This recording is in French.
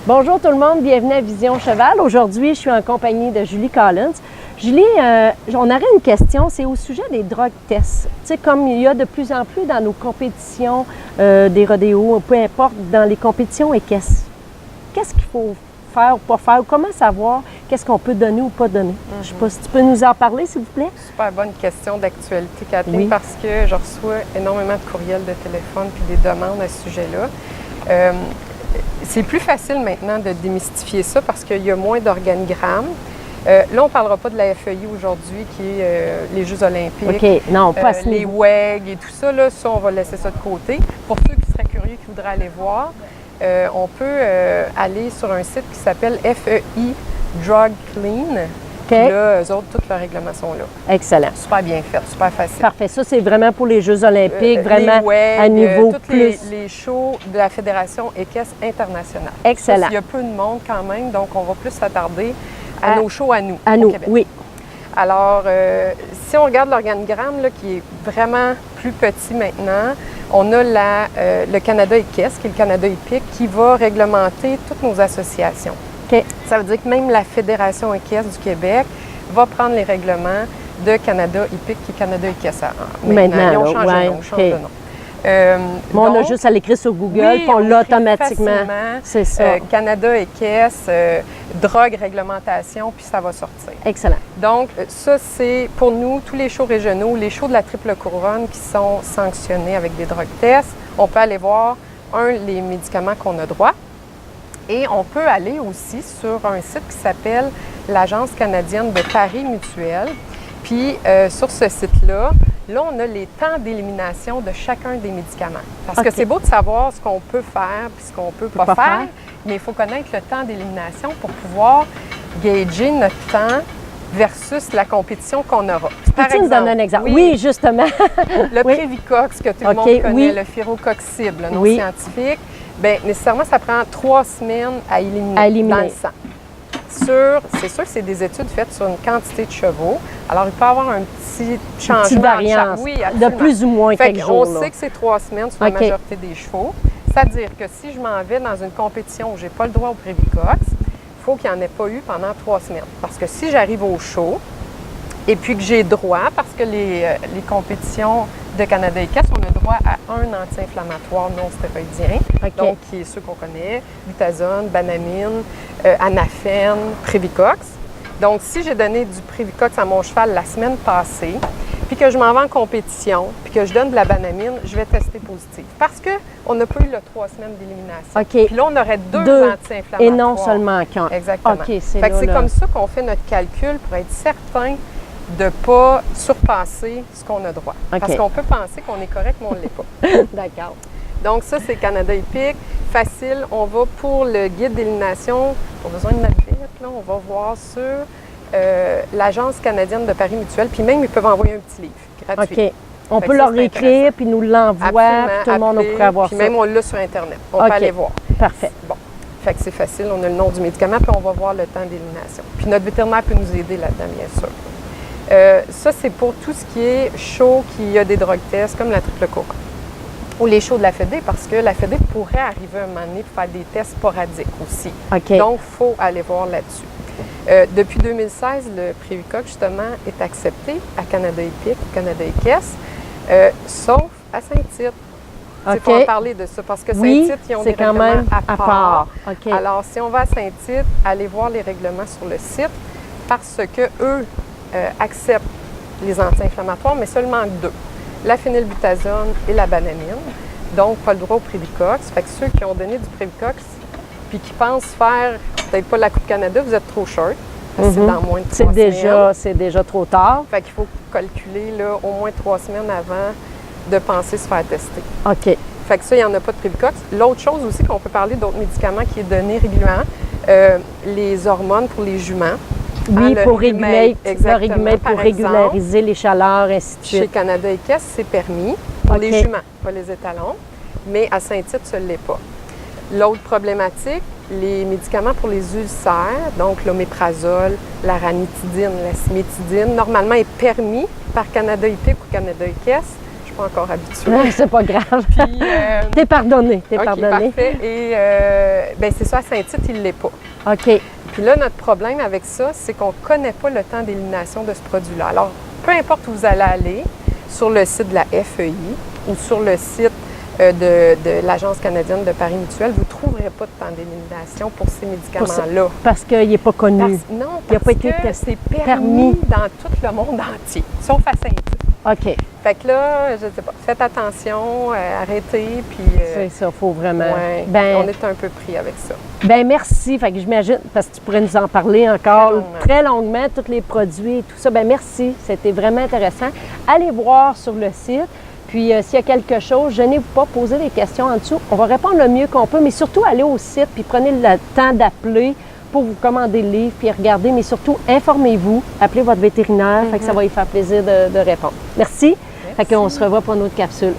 Bonjour tout le monde, bienvenue à Vision Cheval. Aujourd'hui, je suis en compagnie de Julie Collins. Julie, on aurait une question, c'est au sujet des drug tests. Tu sais, comme il y a de plus en plus dans nos compétitions des rodéos, peu importe, dans les compétitions équestres, qu'est-ce qu'il faut faire ou pas faire? Comment savoir qu'est-ce qu'on peut donner ou pas donner? Je ne sais pas si tu peux nous en parler, s'il vous plaît? Super bonne question d'actualité, Catherine, Oui. parce que je reçois énormément de courriels, de téléphones puis des demandes à ce sujet-là. C'est plus facile maintenant de démystifier ça parce qu'il y a moins d'organigrammes. Là, on ne parlera pas de la FEI aujourd'hui, qui est les Jeux olympiques, OK, non, pas à ce les niveau. WEG et tout ça. Là, ça, on va laisser ça de côté. Pour ceux qui seraient curieux, qui voudraient aller voir, on peut aller sur un site qui s'appelle FEI Drug Clean. OK. Puis là, eux autres, tous leurs règlements sont là. Excellent. Super bien fait, super facile. Parfait. Ça, c'est vraiment pour les Jeux olympiques, vraiment les WEG, à niveau tous plus. les shows de la Fédération équestre internationale. Excellent. Ça, il y a peu de monde quand même, donc on va plus s'attarder à nos shows à nous, À au nous, Québec. oui. Alors, si on regarde l'organigramme, là, qui est vraiment plus petit maintenant, on a le Canada équestre, qui est le Canada hippique, qui va réglementer toutes nos associations. OK. Ça veut dire que même la Fédération équestre du Québec va prendre les règlements de Canada hippique et Canada équestre. Maintenant, ils ont là, changé ouais, de nom, OK. de nom. Mais on a Donc, juste à l'écrire sur Google, oui, puis on l'a écrit automatiquement. facilement, C'est ça. Canada équestre, drogue, réglementation, puis ça va sortir. Excellent. Donc, ça, c'est pour nous, tous les shows régionaux, les shows de la triple couronne qui sont sanctionnés avec des drug tests. On peut aller voir, les médicaments qu'on a droit. Et on peut aller aussi sur un site qui s'appelle l'Agence canadienne de paris mutuel. Puis, sur ce site-là, on a les temps d'élimination de chacun des médicaments. Parce que OK. c'est beau de savoir ce qu'on peut faire puis ce qu'on peut pas faire, mais il faut connaître le temps d'élimination pour pouvoir gager notre temps versus la compétition qu'on aura. Par Peux-tu nous donner un exemple? Oui, justement. le Oui. Prévicox, que tout le OK, monde connaît, oui. le Firocoxib, le nom Oui. scientifique, bien, nécessairement, ça prend 3 semaines à éliminer, À éliminer. dans le sang. C'est sûr que c'est des études faites sur une quantité de chevaux. Alors, il peut y avoir un petit changement. Une petite variance, Oui, de absolument. plus ou moins Fait quelques qu'on jours. là. sait que c'est 3 semaines sur OK. la majorité des chevaux. C'est-à-dire que si je m'en vais dans une compétition où je n'ai pas le droit au Prévicox, il faut qu'il n'y en ait pas eu pendant 3 semaines. Parce que si j'arrive au show et puis que j'ai droit, parce que les compétitions de Canada équestre, on a droit à un anti-inflammatoire non stéroïdien, OK. donc qui est ceux qu'on connaît, Butazone, Banamine, Anaphène, Prévicox. Donc, si j'ai donné du Prévicox à mon cheval la semaine passée, puis que je m'en vais en compétition, puis que je donne de la Banamine, je vais tester positif. Parce qu'on n'a pas eu le 3 semaines d'élimination. OK. Puis là, on aurait deux anti-inflammatoires. Et non seulement qu'un. Exactement. OK, c'est Fait que là, c'est là. comme ça qu'on fait notre calcul pour être certain de ne pas surpasser ce qu'on a droit. OK. Parce qu'on peut penser qu'on est correct, mais on ne l'est pas. D'accord. Donc ça, c'est Canada hippique. Facile. On va pour le guide d'élimination. Pas besoin de notre bête, là. On va voir sur l'Agence canadienne de paris mutuel. Puis même, ils peuvent envoyer un petit livre gratuit. OK. On Fait peut que leur ça, c'est écrire, puis nous l'envoient, Absolument, puis tout le monde appelez, pourrait avoir puis ça. même, on l'a sur Internet. On OK. peut aller voir. Parfait. Bon. Fait que c'est facile. On a le nom du médicament, puis on va voir le temps d'élimination. Puis notre vétérinaire peut nous aider là-dedans, bien sûr. Ça, c'est pour tout ce qui est show qui a des drug tests, comme la triple couronne. Ou les shows de la Fédé, parce que la Fédé pourrait arriver un moment donné pour faire des tests sporadiques aussi. OK. Donc, il faut aller voir là-dessus. Depuis 2016, le Prévicox, justement, est accepté à Canada hippique, Canada équestre, sauf à Saint-Tite. Il OK. faut en parler de ça, parce que Oui, Saint-Tite, ils ont c'est des quand règlements même à part. OK. Alors, si on va à Saint-Tite, allez voir les règlements sur le site, parce que eux acceptent les anti-inflammatoires, mais seulement 2. La phénylbutazone et la banamine. Donc, pas le droit au Prévicox. Fait que ceux qui ont donné du Prévicox puis qui pensent faire peut-être pas la Coupe Canada, vous êtes trop short. Parce que c'est dans moins de 3 semaines. C'est déjà trop tard. Fait qu'il faut calculer là, au moins 3 semaines avant de penser se faire tester. OK. Fait que ça, il n'y en a pas de Prévicox. L'autre chose aussi qu'on peut parler d'autres médicaments qui est donné régulièrement, les hormones pour les juments. Oui, le pour Régumate, exactement. Par régulariser les chaleurs, ainsi de Chez suite. Canada équestre, c'est permis pour OK. les juments, pas les étalons, mais à Saint-Tite, ça ne l'est pas. L'autre problématique, les médicaments pour les ulcères, donc l'oméprazole, la ranitidine, la cimétidine, normalement est permis par Canada hippique ou Canada équestre. Je suis pas encore habituée. Non, c'est pas grave. Puis, T'es pardonné, t'es OK, pardonné. parfait. Et ben c'est ça, à Saint-Tite, il ne l'est pas. OK. Puis là, notre problème avec ça, c'est qu'on ne connaît pas le temps d'élimination de ce produit-là. Alors, peu importe où vous allez aller, sur le site de la FEI ou sur le site de l'Agence canadienne de Paris Mutuel, vous ne trouverez pas de temps d'élimination pour ces médicaments-là. Parce qu'il n'est pas connu. Non, Il a parce pas été que c'est permis dans tout le monde entier, sauf à Saint-Tite. OK. Fait que là, je ne sais pas, faites attention, arrêtez, puis... C'est ça, il faut vraiment. ouais, Ben, on est un peu pris avec ça. ben merci. Fait que j'imagine, parce que tu pourrais nous en parler encore Très longuement. très longuement, tous les produits et tout ça. Ben merci, c'était vraiment intéressant. Allez voir sur le site. Puis s'il y a quelque chose, gênez-vous pas, posez des questions en dessous. On va répondre le mieux qu'on peut, mais surtout allez au site puis prenez le temps d'appeler pour vous commander le livre puis regarder, mais surtout informez-vous, appelez votre vétérinaire, fait que ça va lui faire plaisir de répondre. Merci. Fait qu'on se revoit pour une autre capsule.